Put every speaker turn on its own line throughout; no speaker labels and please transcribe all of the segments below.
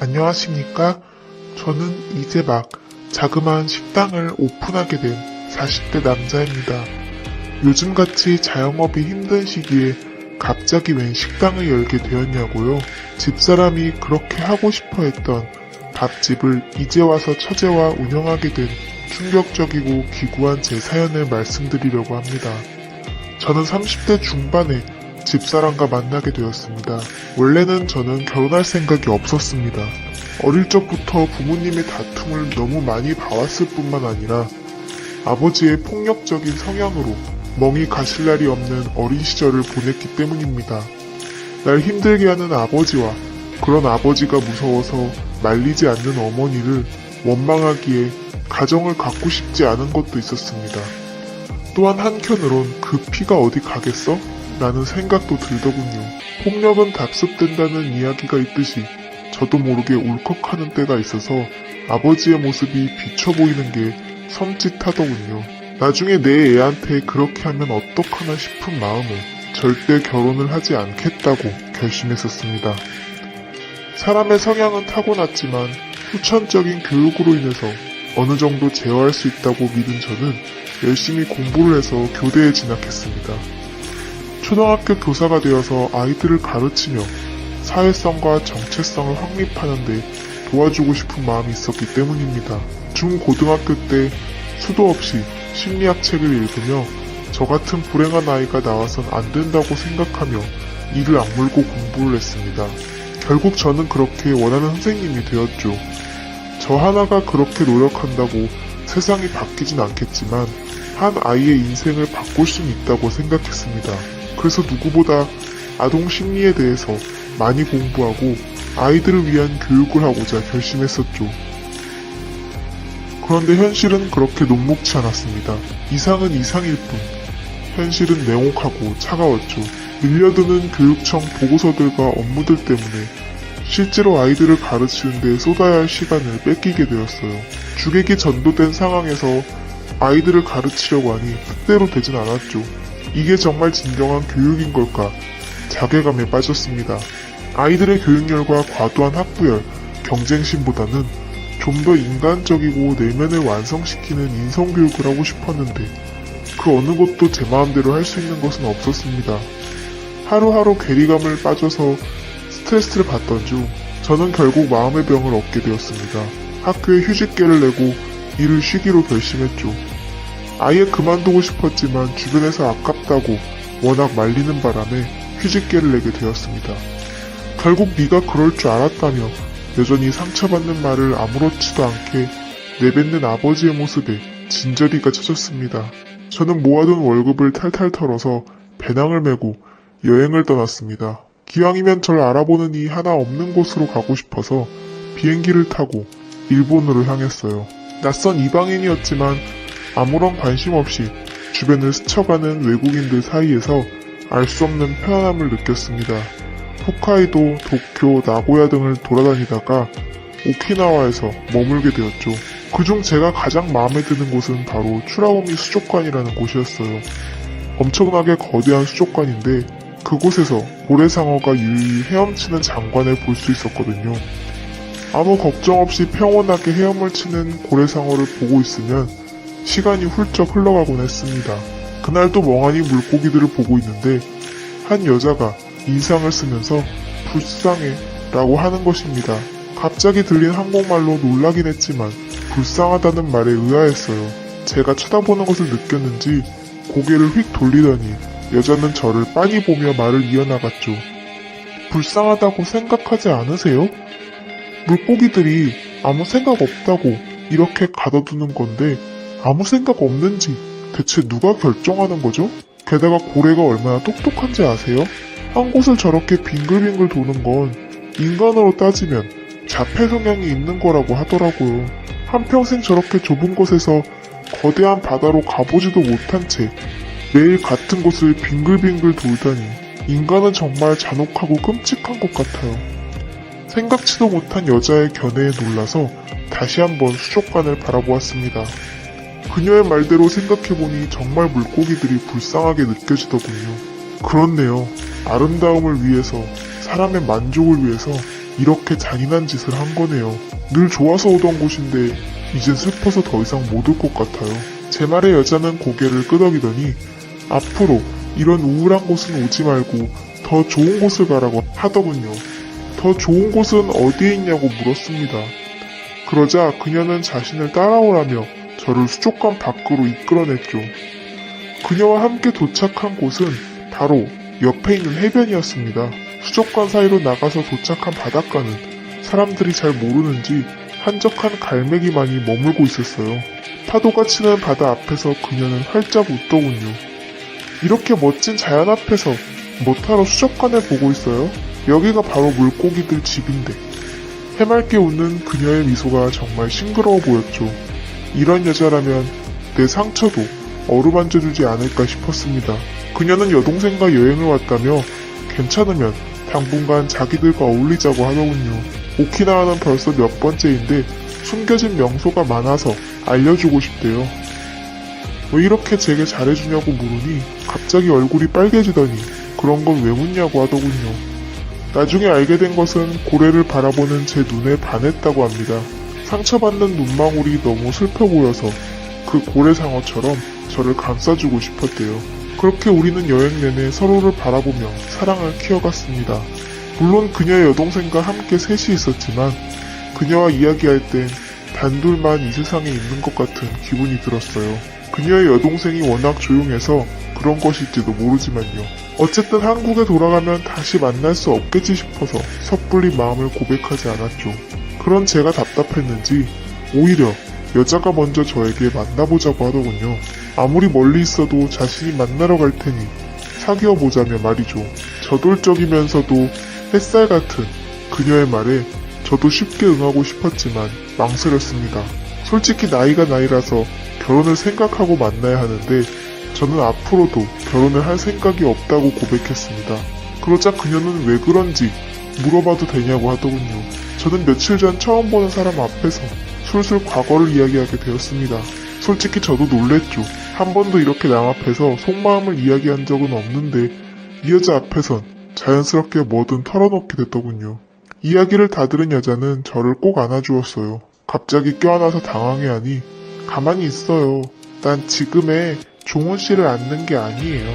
안녕하십니까? 저는 이제 막 자그마한 식당을 오픈하게 된 40대 남자입니다. 요즘같이 자영업이 힘든 시기에 갑자기 웬 식당을 열게 되었냐고요? 집사람이 그렇게 하고 싶어 했던 밥집을 이제 와서 처제와 운영하게 된 충격적이고 기구한 제 사연을 말씀드리려고 합니다. 저는 30대 중반에 집사람과 만나게 되었습니다. 원래는 저는 결혼할 생각이 없었습니다. 어릴 적부터 부모님의 다툼을 너무 많이 봐왔을 뿐만 아니라 아버지의 폭력적인 성향으로 멍이 가실 날이 없는 어린 시절을 보냈기 때문입니다. 날 힘들게 하는 아버지와 그런 아버지가 무서워서 말리지 않는 어머니를 원망하기에 가정을 갖고 싶지 않은 것도 있었습니다. 또한 한켠으론 그 피가 어디 가겠어? 라는 생각도 들더군요. 폭력은 답습된다는 이야기가 있듯이 저도 모르게 울컥하는 때가 있어서 아버지의 모습이 비쳐 보이는 게 섬찟하더군요. 나중에 내 애한테 그렇게 하면 어떡하나 싶은 마음에 절대 결혼을 하지 않겠다고 결심했었습니다. 사람의 성향은 타고났지만 후천적인 교육으로 인해서 어느 정도 제어할 수 있다고 믿은 저는 열심히 공부를 해서 교대에 진학했습니다. 초등학교 교사가 되어서 아이들을 가르치며 사회성과 정체성을 확립하는 데 도와주고 싶은 마음이 있었기 때문입니다. 중고등학교 때 수도 없이 심리학 책을 읽으며 저 같은 불행한 아이가 나와선 안 된다고 생각하며 이를 악물고 공부를 했습니다. 결국 저는 그렇게 원하는 선생님이 되었죠. 저 하나가 그렇게 노력한다고 세상이 바뀌진 않겠지만 한 아이의 인생을 바꿀 수는 있다고 생각했습니다. 그래서 누구보다 아동 심리에 대해서 많이 공부하고 아이들을 위한 교육을 하고자 결심했었죠. 그런데 현실은 그렇게 녹록치 않았습니다. 이상은 이상일 뿐 현실은 냉혹하고 차가웠죠. 밀려드는 교육청 보고서들과 업무들 때문에 실제로 아이들을 가르치는 데 쏟아야 할 시간을 뺏기게 되었어요. 주객이 전도된 상황에서 아이들을 가르치려고 하니 뜻대로 되진 않았죠. 이게 정말 진정한 교육인 걸까 자괴감에 빠졌습니다. 아이들의 교육열과 과도한 학부열, 경쟁심보다는 좀 더 인간적이고 내면을 완성시키는 인성교육을 하고 싶었는데 그 어느 것도 제 마음대로 할 수 있는 것은 없었습니다. 하루하루 괴리감을 빠져서 스트레스를 받던 중 저는 결국 마음의 병을 얻게 되었습니다. 학교에 휴직계를 내고 일을 쉬기로 결심했죠. 아예 그만두고 싶었지만 주변에서 아깝다고 워낙 말리는 바람에 휴직계를 내게 되었습니다. 결국 네가 그럴 줄 알았다며 여전히 상처받는 말을 아무렇지도 않게 내뱉는 아버지의 모습에 진저리가 쳐졌습니다. 저는 모아둔 월급을 탈탈 털어서 배낭을 메고 여행을 떠났습니다. 기왕이면 절 알아보는 이 하나 없는 곳으로 가고 싶어서 비행기를 타고 일본으로 향했어요. 낯선 이방인이었지만 아무런 관심 없이 주변을 스쳐가는 외국인들 사이에서 알 수 없는 편안함을 느꼈습니다. 홋카이도, 도쿄, 나고야 등을 돌아다니다가 오키나와에서 머물게 되었죠. 그중 제가 가장 마음에 드는 곳은 바로 추라오미 수족관이라는 곳이었어요. 엄청나게 거대한 수족관인데 그곳에서 고래상어가 유유히 헤엄치는 장관을 볼 수 있었거든요. 아무 걱정 없이 평온하게 헤엄을 치는 고래상어를 보고 있으면 시간이 훌쩍 흘러가곤 했습니다. 그날도 멍하니 물고기들을 보고 있는데 한 여자가 인상을 쓰면서 불쌍해 라고 하는 것입니다. 갑자기 들린 한국말로 놀라긴 했지만 불쌍하다는 말에 의아했어요. 제가 쳐다보는 것을 느꼈는지 고개를 휙 돌리더니 여자는 저를 빤히 보며 말을 이어나갔죠. 불쌍하다고 생각하지 않으세요? 물고기들이 아무 생각 없다고 이렇게 가둬두는 건데 아무 생각 없는지 대체 누가 결정하는 거죠? 게다가 고래가 얼마나 똑똑한지 아세요? 한 곳을 저렇게 빙글빙글 도는 건 인간으로 따지면 자폐 성향이 있는 거라고 하더라고요. 한평생 저렇게 좁은 곳에서 거대한 바다로 가보지도 못한 채 매일 같은 곳을 빙글빙글 돌다니 인간은 정말 잔혹하고 끔찍한 것 같아요. 생각지도 못한 여자의 견해에 놀라서 다시 한번 수족관을 바라보았습니다. 그녀의 말대로 생각해보니 정말 물고기들이 불쌍하게 느껴지더군요. 그렇네요. 아름다움을 위해서, 사람의 만족을 위해서 이렇게 잔인한 짓을 한 거네요. 늘 좋아서 오던 곳인데 이젠 슬퍼서 더 이상 못 올 것 같아요. 제 말에 여자는 고개를 끄덕이더니 앞으로 이런 우울한 곳은 오지 말고 더 좋은 곳을 가라고 하더군요. 더 좋은 곳은 어디에 있냐고 물었습니다. 그러자 그녀는 자신을 따라오라며 저를 수족관 밖으로 이끌어냈죠. 그녀와 함께 도착한 곳은 바로 옆에 있는 해변이었습니다. 수족관 사이로 나가서 도착한 바닷가는 사람들이 잘 모르는지 한적한 갈매기만이 머물고 있었어요. 파도가 치는 바다 앞에서 그녀는 활짝 웃더군요. 이렇게 멋진 자연 앞에서 뭐하러 수족관을 보고 있어요? 여기가 바로 물고기들 집인데. 해맑게 웃는 그녀의 미소가 정말 싱그러워 보였죠. 이런 여자라면 내 상처도 어루만져주지 않을까 싶었습니다. 그녀는 여동생과 여행을 왔다며 괜찮으면 당분간 자기들과 어울리자고 하더군요. 오키나와는 벌써 몇 번째인데 숨겨진 명소가 많아서 알려주고 싶대요. 왜 이렇게 제게 잘해주냐고 물으니 갑자기 얼굴이 빨개지더니 그런 건 왜 묻냐고 하더군요. 나중에 알게 된 것은 고래를 바라보는 제 눈에 반했다고 합니다. 상처받는 눈망울이 너무 슬퍼 보여서 그 고래상어처럼 저를 감싸주고 싶었대요. 그렇게 우리는 여행 내내 서로를 바라보며 사랑을 키워갔습니다. 물론 그녀의 여동생과 함께 셋이 있었지만 그녀와 이야기할 땐 단둘만 이 세상에 있는 것 같은 기분이 들었어요. 그녀의 여동생이 워낙 조용해서 그런 것일지도 모르지만요. 어쨌든 한국에 돌아가면 다시 만날 수 없겠지 싶어서 섣불리 마음을 고백하지 않았죠. 그런 제가 답답했는지 오히려 여자가 먼저 저에게 만나보자고 하더군요. 아무리 멀리 있어도 자신이 만나러 갈 테니 사귀어 보자며 말이죠. 저돌적이면서도 햇살 같은 그녀의 말에 저도 쉽게 응하고 싶었지만 망설였습니다. 솔직히 나이가 나이라서 결혼을 생각하고 만나야 하는데 저는 앞으로도 결혼을 할 생각이 없다고 고백했습니다. 그러자 그녀는 왜 그런지 물어봐도 되냐고 하더군요. 저는 며칠 전 처음 보는 사람 앞에서 술술 과거를 이야기하게 되었습니다. 솔직히 저도 놀랬죠. 한 번도 이렇게 남 앞에서 속마음을 이야기한 적은 없는데 이 여자 앞에선 자연스럽게 뭐든 털어놓게 됐더군요. 이야기를 다 들은 여자는 저를 꼭 안아주었어요. 갑자기 껴안아서 당황해하니 가만히 있어요. 난 지금의 종훈 씨를 안는 게 아니에요.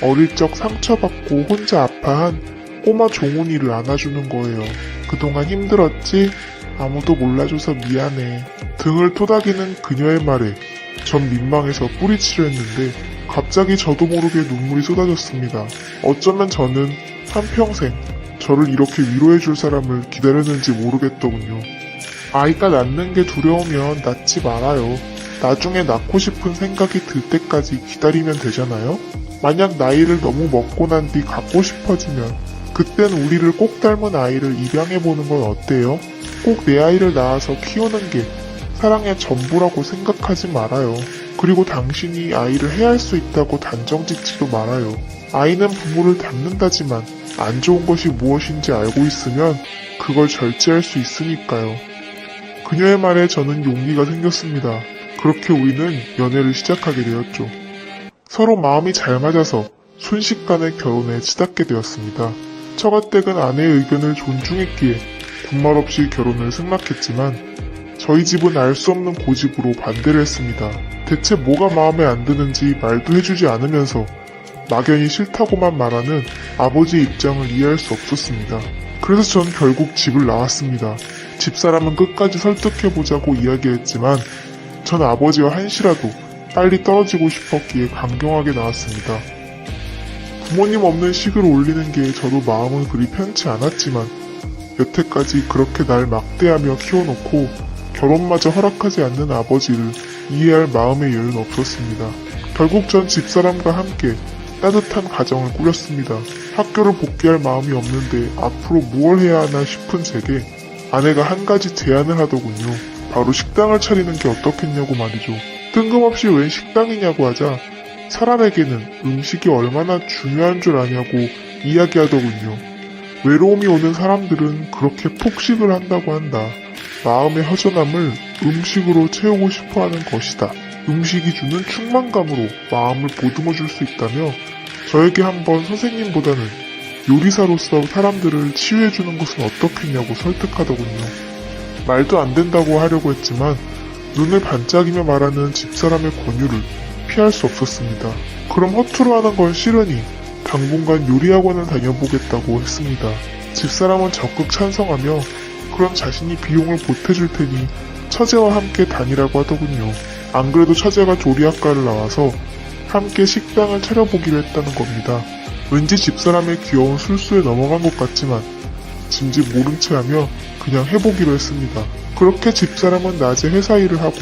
어릴 적 상처받고 혼자 아파한 꼬마 종훈이를 안아주는 거예요. 그동안 힘들었지? 아무도 몰라줘서 미안해. 등을 토닥이는 그녀의 말에 전 민망해서 뿌리치려 했는데 갑자기 저도 모르게 눈물이 쏟아졌습니다. 어쩌면 저는 한평생 저를 이렇게 위로해줄 사람을 기다렸는지 모르겠더군요. 아이가 낳는 게 두려우면 낳지 말아요. 나중에 낳고 싶은 생각이 들 때까지 기다리면 되잖아요? 만약 나이를 너무 먹고 난 뒤 갖고 싶어지면 그땐 우리를 꼭 닮은 아이를 입양해보는 건 어때요? 꼭 내 아이를 낳아서 키우는 게 사랑의 전부라고 생각하지 말아요. 그리고 당신이 아이를 해할 수 있다고 단정짓지도 말아요. 아이는 부모를 닮는다지만 안 좋은 것이 무엇인지 알고 있으면 그걸 절제할 수 있으니까요. 그녀의 말에 저는 용기가 생겼습니다. 그렇게 우리는 연애를 시작하게 되었죠. 서로 마음이 잘 맞아서 순식간에 결혼에 치닫게 되었습니다. 처가댁은 아내의 의견을 존중했기에 군말 없이 결혼을 승낙했지만 저희 집은 알 수 없는 고집으로 반대를 했습니다. 대체 뭐가 마음에 안 드는지 말도 해주지 않으면서 막연히 싫다고만 말하는 아버지의 입장을 이해할 수 없었습니다. 그래서 전 결국 집을 나왔습니다. 집사람은 끝까지 설득해보자고 이야기했지만 전 아버지와 한시라도 빨리 떨어지고 싶었기에 강경하게 나왔습니다. 부모님 없는 식을 올리는 게 저도 마음은 그리 편치 않았지만 여태까지 그렇게 날 막대하며 키워놓고 결혼마저 허락하지 않는 아버지를 이해할 마음의 여유는 없었습니다. 결국 전 집사람과 함께 따뜻한 가정을 꾸렸습니다. 학교를 복귀할 마음이 없는데 앞으로 무얼 해야 하나 싶은 제게 아내가 한 가지 제안을 하더군요. 바로 식당을 차리는 게 어떻겠냐고 말이죠. 뜬금없이 웬 식당이냐고 하자 사람에게는 음식이 얼마나 중요한 줄 아냐고 이야기하더군요. 외로움이 오는 사람들은 그렇게 폭식을 한다고 한다. 마음의 허전함을 음식으로 채우고 싶어하는 것이다. 음식이 주는 충만감으로 마음을 보듬어 줄 수 있다며 저에게 한번 선생님보다는 요리사로서 사람들을 치유해주는 것은 어떻겠냐고 설득하더군요. 말도 안 된다고 하려고 했지만 눈을 반짝이며 말하는 집사람의 권유를 피할 수 없었습니다. 그럼 허투루 하는 건 싫으니 당분간 요리학원을 다녀보겠다고 했습니다. 집사람은 적극 찬성하며 그럼 자신이 비용을 보태줄 테니 처제와 함께 다니라고 하더군요. 안 그래도 처제가 조리학과를 나와서 함께 식당을 차려보기로 했다는 겁니다. 왠지 집사람의 귀여운 술수에 넘어간 것 같지만 짐짓 모른 채 하며 그냥 해보기로 했습니다. 그렇게 집사람은 낮에 회사 일을 하고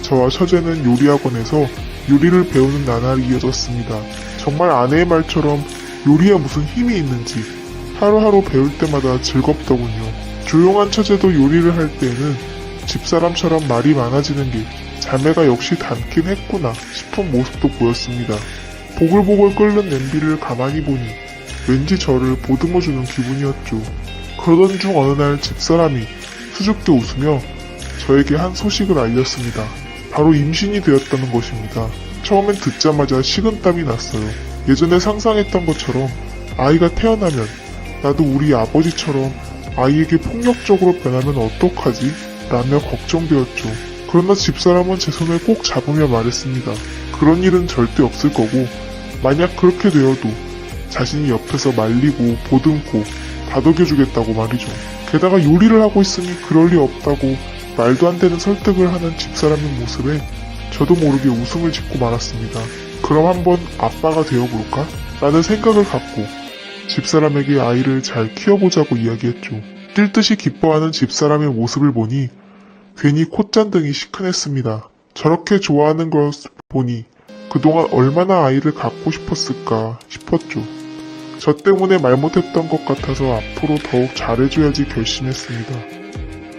저와 처제는 요리학원에서 요리를 배우는 나날이 이어졌습니다. 정말 아내의 말처럼 요리에 무슨 힘이 있는지 하루하루 배울 때마다 즐겁더군요. 조용한 처제도 요리를 할 때에는 집사람처럼 말이 많아지는 게 자매가 역시 닮긴 했구나 싶은 모습도 보였습니다. 보글보글 끓는 냄비를 가만히 보니 왠지 저를 보듬어주는 기분이었죠. 그러던 중 어느 날 집사람이 수줍게 웃으며 저에게 한 소식을 알렸습니다. 바로 임신이 되었다는 것입니다. 처음엔 듣자마자 식은땀이 났어요. 예전에 상상했던 것처럼 아이가 태어나면 나도 우리 아버지처럼 아이에게 폭력적으로 변하면 어떡하지? 라며 걱정되었죠. 그러나 집사람은 제 손을 꼭 잡으며 말했습니다. 그런 일은 절대 없을 거고 만약 그렇게 되어도 자신이 옆에서 말리고 보듬고 다독여주겠다고 말이죠. 게다가 요리를 하고 있으니 그럴 리 없다고 말도 안 되는 설득을 하는 집사람의 모습에 저도 모르게 웃음을 짓고 말았습니다. 그럼 한번 아빠가 되어볼까? 라는 생각을 갖고 집사람에게 아이를 잘 키워보자고 이야기했죠. 뛸 듯이 기뻐하는 집사람의 모습을 보니 괜히 콧잔등이 시큰했습니다. 저렇게 좋아하는 걸 보니 그동안 얼마나 아이를 갖고 싶었을까 싶었죠. 저 때문에 말 못했던 것 같아서 앞으로 더욱 잘해줘야지 결심했습니다.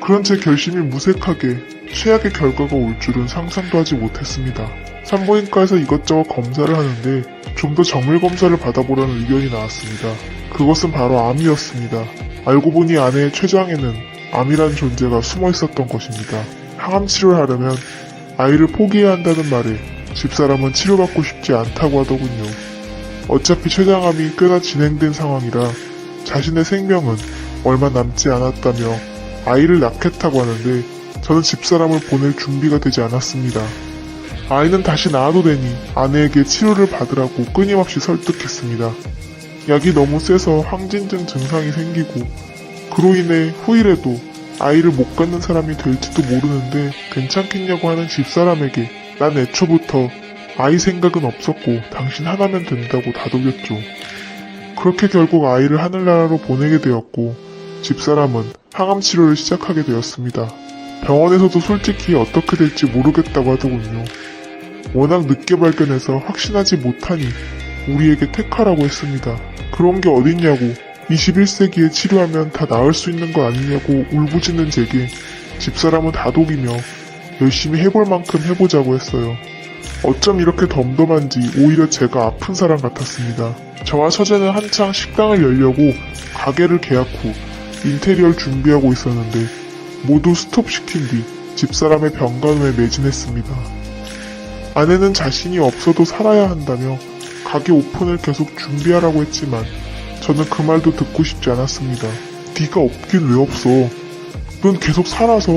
그런 제 결심이 무색하게 최악의 결과가 올 줄은 상상도 하지 못했습니다. 산부인과에서 이것저것 검사를 하는데 좀 더 정밀 검사를 받아보라는 의견이 나왔습니다. 그것은 바로 암이었습니다. 알고 보니 아내의 췌장에는 암이란 존재가 숨어 있었던 것입니다. 항암 치료를 하려면 아이를 포기해야 한다는 말에 집사람은 치료받고 싶지 않다고 하더군요. 어차피 췌장암이 꽤나 진행된 상황이라 자신의 생명은 얼마 남지 않았다며 아이를 낳겠다고 하는데 저는 집사람을 보낼 준비가 되지 않았습니다. 아이는 다시 낳아도 되니 아내에게 치료를 받으라고 끊임없이 설득했습니다. 약이 너무 세서 항진증 증상이 생기고 그로 인해 후일에도 아이를 못 갖는 사람이 될지도 모르는데 괜찮겠냐고 하는 집사람에게 난 애초부터 아이 생각은 없었고 당신 하나면 된다고 다독였죠. 그렇게 결국 아이를 하늘나라로 보내게 되었고 집사람은 항암 치료를 시작하게 되었습니다. 병원에서도 솔직히 어떻게 될지 모르겠다고 하더군요. 워낙 늦게 발견해서 확신하지 못하니 우리에게 택하라고 했습니다. 그런 게 어딨냐고 21세기에 치료하면 다 나을 수 있는 거 아니냐고 울부짖는 제게 집사람은 다독이며 열심히 해볼 만큼 해보자고 했어요. 어쩜 이렇게 덤덤한지 오히려 제가 아픈 사람 같았습니다. 저와 처제는 한창 식당을 열려고 가게를 계약 후 인테리어를 준비하고 있었는데 모두 스톱시킨 뒤 집사람의 병간호에 매진했습니다. 아내는 자신이 없어도 살아야 한다며 가게 오픈을 계속 준비하라고 했지만 저는 그 말도 듣고 싶지 않았습니다. 네가 없긴 왜 없어. 넌 계속 살아서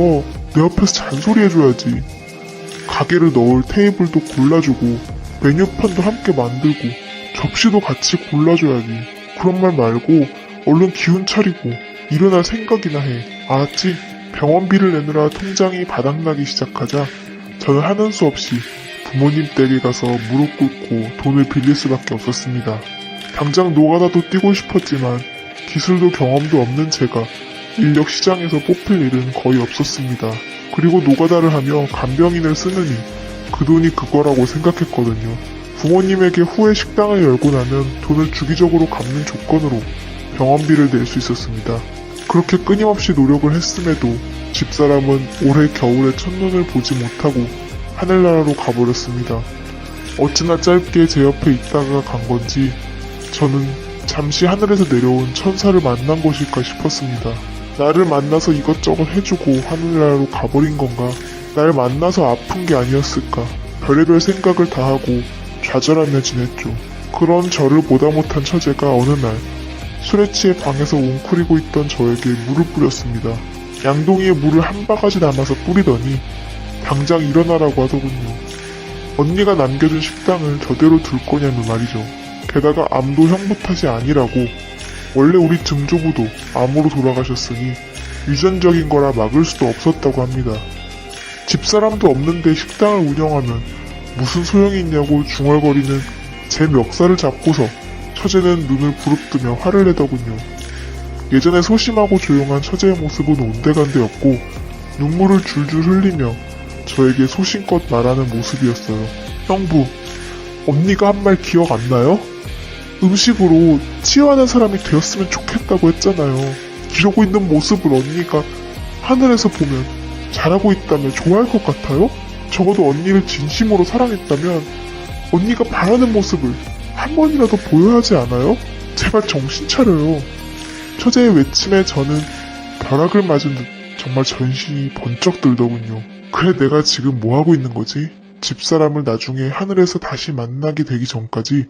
내 옆에서 잔소리해줘야지. 가게를 넣을 테이블도 골라주고 메뉴판도 함께 만들고 접시도 같이 골라줘야지. 그런 말 말고 얼른 기운 차리고 일어날 생각이나 해. 알았지? 병원비를 내느라 통장이 바닥나기 시작하자 저는 하는 수 없이 부모님 댁에 가서 무릎 꿇고 돈을 빌릴 수밖에 없었습니다. 당장 노가다도 뛰고 싶었지만 기술도 경험도 없는 제가 인력 시장에서 뽑힐 일은 거의 없었습니다. 그리고 노가다를 하며 간병인을 쓰느니 그 돈이 그거라고 생각했거든요. 부모님에게 후에 식당을 열고 나면 돈을 주기적으로 갚는 조건으로 병원비를 낼 수 있었습니다. 그렇게 끊임없이 노력을 했음에도 집사람은 올해 겨울에 첫눈을 보지 못하고 하늘나라로 가버렸습니다. 어찌나 짧게 제 옆에 있다가 간 건지 저는 잠시 하늘에서 내려온 천사를 만난 것일까 싶었습니다. 나를 만나서 이것저것 해주고 하늘나라로 가버린 건가? 날 만나서 아픈 게 아니었을까? 별의별 생각을 다 하고 좌절하며 지냈죠. 그런 저를 보다 못한 처제가 어느 날 술에 취해 방에서 웅크리고 있던 저에게 물을 뿌렸습니다. 양동이에 물을 한 바가지 담아서 뿌리더니 당장 일어나라고 하더군요. 언니가 남겨준 식당을 저대로 둘 거냐는 말이죠. 게다가 암도 형부 탓이 아니라고, 원래 우리 증조부도 암으로 돌아가셨으니 유전적인 거라 막을 수도 없었다고 합니다. 집사람도 없는데 식당을 운영하면 무슨 소용이 있냐고 중얼거리는 제 멱살을 잡고서 처제는 눈을 부릅뜨며 화를 내더군요. 예전에 소심하고 조용한 처제의 모습은 온데간데였고 눈물을 줄줄 흘리며 저에게 소신껏 말하는 모습이었어요. 형부, 언니가 한 말 기억 안 나요? 음식으로 치유하는 사람이 되었으면 좋겠다고 했잖아요. 이러고 있는 모습을 언니가 하늘에서 보면 잘하고 있다면 좋아할 것 같아요? 적어도 언니를 진심으로 사랑했다면 언니가 바라는 모습을 한 번이라도 보여야 하지 않아요? 제발 정신 차려요. 처제의 외침에 저는 벼락을 맞은 듯 정말 전신이 번쩍 들더군요. 그래, 내가 지금 뭐하고 있는 거지? 집사람을 나중에 하늘에서 다시 만나게 되기 전까지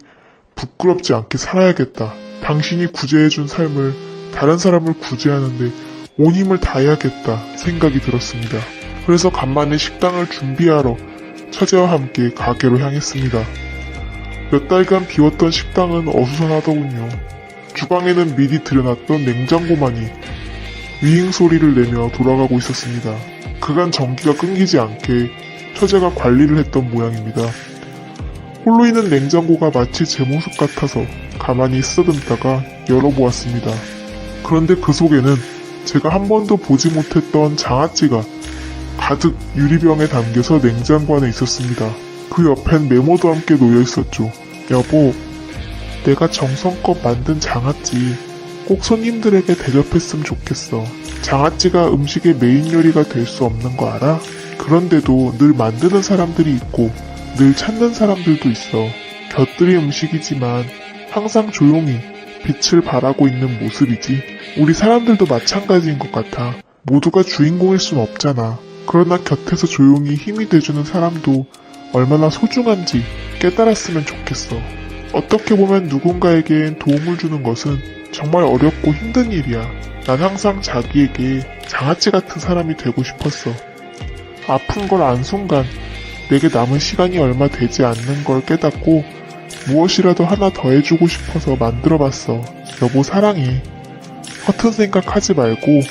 부끄럽지 않게 살아야겠다. 당신이 구제해준 삶을 다른 사람을 구제하는데 온 힘을 다해야겠다 생각이 들었습니다. 그래서 간만에 식당을 준비하러 처제와 함께 가게로 향했습니다. 몇 달간 비웠던 식당은 어수선하더군요. 주방에는 미리 들여놨던 냉장고만이 위잉 소리를 내며 돌아가고 있었습니다. 그간 전기가 끊기지 않게 처제가 관리를 했던 모양입니다. 홀로 있는 냉장고가 마치 제 모습 같아서 가만히 쓰다듬다가 열어보았습니다. 그런데 그 속에는 제가 한 번도 보지 못했던 장아찌가 가득 유리병에 담겨서 냉장고 안에 있었습니다. 그 옆엔 메모도 함께 놓여 있었죠. 여보, 내가 정성껏 만든 장아찌 꼭 손님들에게 대접했으면 좋겠어. 장아찌가 음식의 메인 요리가 될 수 없는 거 알아? 그런데도 늘 만드는 사람들이 있고 늘 찾는 사람들도 있어. 곁들이 음식이지만 항상 조용히 빛을 발하고 있는 모습이지. 우리 사람들도 마찬가지인 것 같아. 모두가 주인공일 순 없잖아. 그러나 곁에서 조용히 힘이 돼주는 사람도 얼마나 소중한지 깨달았으면 좋겠어. 어떻게 보면 누군가에겐 도움을 주는 것은 정말 어렵고 힘든 일이야. 난 항상 자기에게 장아찌 같은 사람이 되고 싶었어. 아픈 걸 안 순간 내게 남은 시간이 얼마 되지 않는 걸 깨닫고 무엇이라도 하나 더 해주고 싶어서 만들어봤어. 여보, 사랑해. 허튼 생각 하지 말고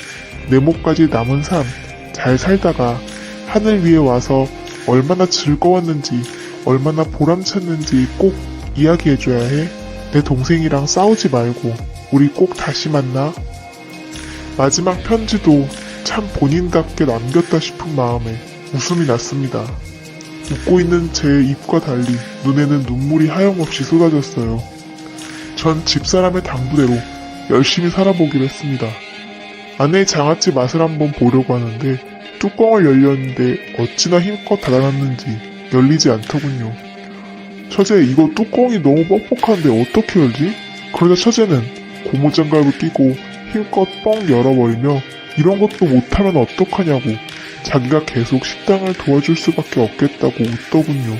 내 몫까지 남은 삶 잘 살다가 하늘 위에 와서 얼마나 즐거웠는지 얼마나 보람찼는지 꼭 이야기해줘야 해. 내 동생이랑 싸우지 말고 우리 꼭 다시 만나. 마지막 편지도 참 본인답게 남겼다 싶은 마음에 웃음이 났습니다. 웃고 있는 제 입과 달리 눈에는 눈물이 하염없이 쏟아졌어요. 전 집사람의 당부대로 열심히 살아보기로 했습니다. 아내의 장아찌 맛을 한번 보려고 하는데 뚜껑을 열렸는데 어찌나 힘껏 닫아놨는지 열리지 않더군요. 처제, 이거 뚜껑이 너무 뻑뻑한데 어떻게 열지? 그러자 처제는 고무장갑을 끼고 힘껏 뻥 열어버리며 이런 것도 못하면 어떡하냐고 자기가 계속 식당을 도와줄 수밖에 없겠다고 웃더군요.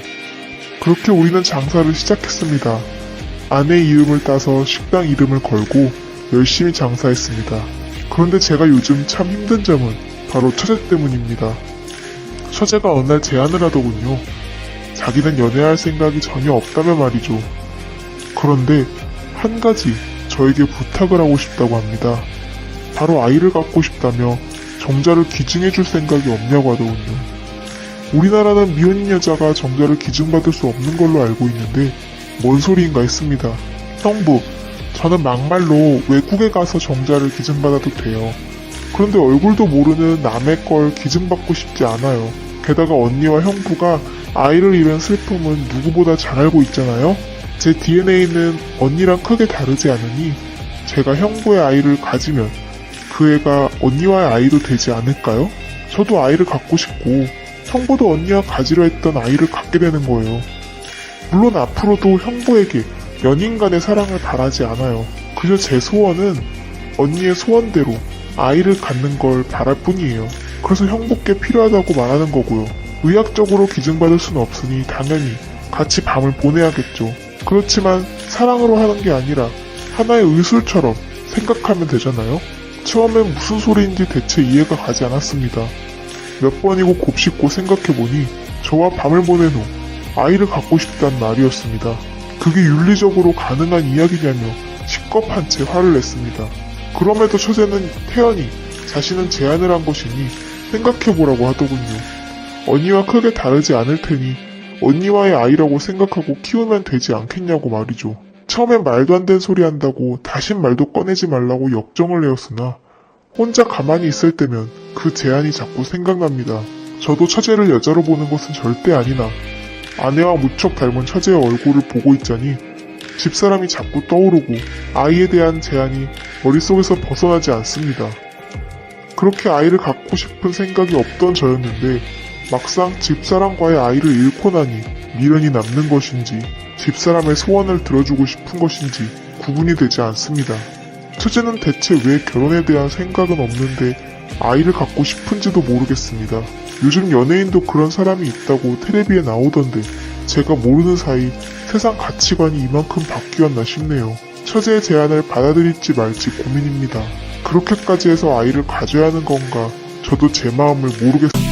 그렇게 우리는 장사를 시작했습니다. 아내 이름을 따서 식당 이름을 걸고 열심히 장사했습니다. 그런데 제가 요즘 참 힘든 점은 바로 처제 때문입니다. 처제가 어느 날 제안을 하더군요. 자기는 연애할 생각이 전혀 없다며 말이죠. 그런데 한 가지 저에게 부탁을 하고 싶다고 합니다. 바로 아이를 갖고 싶다며 정자를 기증해줄 생각이 없냐고 하더군요. 우리나라는 미혼인 여자가 정자를 기증받을 수 없는 걸로 알고 있는데 뭔 소리인가 했습니다. 형부, 저는 막말로 외국에 가서 정자를 기증받아도 돼요. 그런데 얼굴도 모르는 남의 걸 기증받고 싶지 않아요. 게다가 언니와 형부가 아이를 잃은 슬픔은 누구보다 잘 알고 있잖아요. 제 DNA는 언니랑 크게 다르지 않으니 제가 형부의 아이를 가지면 그 애가 언니와의 아이도 되지 않을까요? 저도 아이를 갖고 싶고 형부도 언니와 가지려 했던 아이를 갖게 되는 거예요. 물론 앞으로도 형부에게 연인 간의 사랑을 바라지 않아요. 그저 제 소원은 언니의 소원대로 아이를 갖는 걸 바랄 뿐이에요. 그래서 형부께 필요하다고 말하는 거고요. 의학적으로 기증받을 수는 없으니 당연히 같이 밤을 보내야겠죠. 그렇지만 사랑으로 하는 게 아니라 하나의 의술처럼 생각하면 되잖아요? 처음엔 무슨 소리인지 대체 이해가 가지 않았습니다. 몇 번이고 곱씹고 생각해보니 저와 밤을 보낸 후 아이를 갖고 싶다는 말이었습니다. 그게 윤리적으로 가능한 이야기냐며 식겁한 채 화를 냈습니다. 그럼에도 처제는 태연히 자신은 제안을 한 것이니 생각해보라고 하더군요. 언니와 크게 다르지 않을 테니 언니와의 아이라고 생각하고 키우면 되지 않겠냐고 말이죠. 처음엔 말도 안 되는 소리 한다고 다신 말도 꺼내지 말라고 역정을 내었으나 혼자 가만히 있을 때면 그 제안이 자꾸 생각납니다. 저도 처제를 여자로 보는 것은 절대 아니나 아내와 무척 닮은 처제의 얼굴을 보고 있자니 집사람이 자꾸 떠오르고 아이에 대한 제안이 머릿속에서 벗어나지 않습니다. 그렇게 아이를 갖고 싶은 생각이 없던 저였는데 막상 집사람과의 아이를 잃고 나니 미련이 남는 것인지 집사람의 소원을 들어주고 싶은 것인지 구분이 되지 않습니다. 처제는 대체 왜 결혼에 대한 생각은 없는데 아이를 갖고 싶은지도 모르겠습니다. 요즘 연예인도 그런 사람이 있다고 텔레비에 나오던데 제가 모르는 사이 세상 가치관이 이만큼 바뀌었나 싶네요. 처제의 제안을 받아들일지 말지 고민입니다. 그렇게까지 해서 아이를 가져야 하는 건가 저도 제 마음을 모르겠습니다.